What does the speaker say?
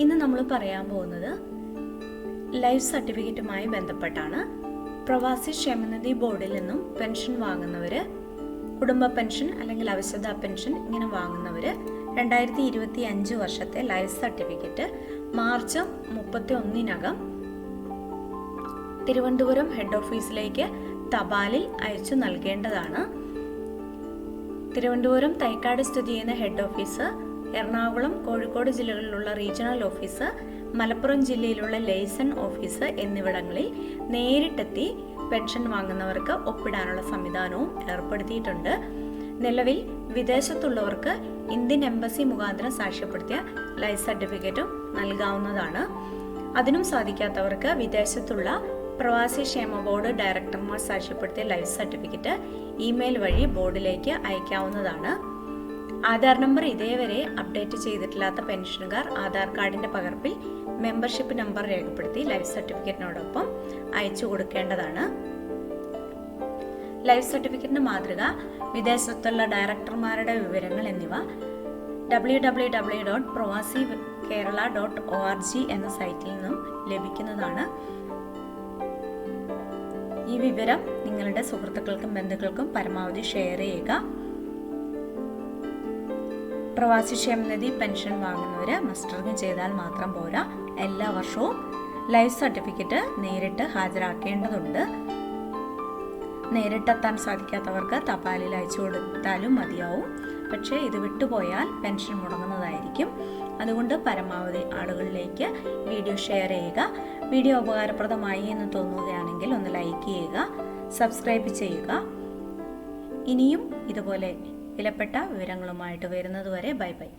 ഇന്ന് നമ്മൾ പറയാൻ പോകുന്നത് ലൈഫ് സർട്ടിഫിക്കറ്റുമായി ബന്ധപ്പെട്ടാണ്. പ്രവാസി ക്ഷേമനിധി ബോർഡിൽ നിന്നും പെൻഷൻ വാങ്ങുന്നവർ, കുടുംബ പെൻഷൻ അല്ലെങ്കിൽ അവശതാ പെൻഷൻ ഇങ്ങനെ വാങ്ങുന്നവർ 2025 വർഷത്തെ ലൈഫ് സർട്ടിഫിക്കറ്റ് മാർച്ച് 31-നകം തിരുവനന്തപുരം ഹെഡ് ഓഫീസിലേക്ക് തപാലിൽ അയച്ചു നൽകേണ്ടതാണ്. തിരുവനന്തപുരം തൈക്കാട് സ്ഥിതി ചെയ്യുന്ന ഹെഡ് ഓഫീസ്, എറണാകുളം, കോഴിക്കോട് ജില്ലകളിലുള്ള റീജിയണൽ ഓഫീസ്, മലപ്പുറം ജില്ലയിലുള്ള ലൈസൺ ഓഫീസ് എന്നിവിടങ്ങളിൽ നേരിട്ടെത്തി പെൻഷൻ വാങ്ങുന്നവർക്ക് ഒപ്പിടാനുള്ള സംവിധാനവും ഏർപ്പെടുത്തിയിട്ടുണ്ട്. നിലവിൽ വിദേശത്തുള്ളവർക്ക് ഇന്ത്യൻ എംബസി മുഖാന്തരം സാക്ഷ്യപ്പെടുത്തിയ ലൈഫ് സർട്ടിഫിക്കറ്റും നൽകാവുന്നതാണ്. അതിനും സാധിക്കാത്തവർക്ക് വിദേശത്തുള്ള പ്രവാസി ക്ഷേമ ബോർഡ് ഡയറക്ടർമാർ സാക്ഷ്യപ്പെടുത്തിയ ലൈഫ് സർട്ടിഫിക്കറ്റ് ഇമെയിൽ വഴി ബോർഡിലേക്ക് അയക്കാവുന്നതാണ്. ആധാർ നമ്പർ ഇതേവരെ അപ്ഡേറ്റ് ചെയ്തിട്ടില്ലാത്ത പെൻഷനുകാർ ആധാർ കാർഡിന്റെ പകർപ്പിൽ മെമ്പർഷിപ്പ് നമ്പർ രേഖപ്പെടുത്തി ലൈഫ് സർട്ടിഫിക്കറ്റിനോടൊപ്പം അയച്ചു കൊടുക്കേണ്ടതാണ്. ലൈഫ് സർട്ടിഫിക്കറ്റിന്റെ മാതൃക, വിദേശത്തുള്ള ഡയറക്ടർമാരുടെ വിവരങ്ങൾ എന്നിവ www.pravasikerala.org എന്ന സൈറ്റിൽ നിന്നും ലഭിക്കുന്നതാണ്. ഈ വിവരം നിങ്ങളുടെ സുഹൃത്തുക്കൾക്കും ബന്ധുക്കൾക്കും പരമാവധി ഷെയർ ചെയ്യുക. പ്രവാസി ക്ഷേമനിധി പെൻഷൻ വാങ്ങുന്നവർ മസ്റ്ററിംഗ് ചെയ്താൽ മാത്രം പോരാ, എല്ലാ വർഷവും ലൈഫ് സർട്ടിഫിക്കറ്റ് നേരിട്ട് ഹാജരാക്കേണ്ടതുണ്ട്. നേരിട്ടെത്താൻ സാധിക്കാത്തവർക്ക് തപാലിൽ അയച്ചു കൊടുത്താലും മതിയാവും. പക്ഷേ ഇത് വിട്ടുപോയാൽ പെൻഷൻ മുടങ്ങുന്നതായിരിക്കും. അതുകൊണ്ട് പരമാവധി ആളുകളിലേക്ക് വീഡിയോ ഷെയർ ചെയ്യുക. വീഡിയോ ഉപകാരപ്രദമായി എന്ന് തോന്നുകയാണെങ്കിൽ ഒന്ന് ലൈക്ക് ചെയ്യുക, സബ്സ്ക്രൈബ് ചെയ്യുക. ഇനിയും ഇതുപോലെ വിലപ്പെട്ട വിവരങ്ങളുമായിട്ട് വരുന്നതുവരെ ബൈ ബൈ.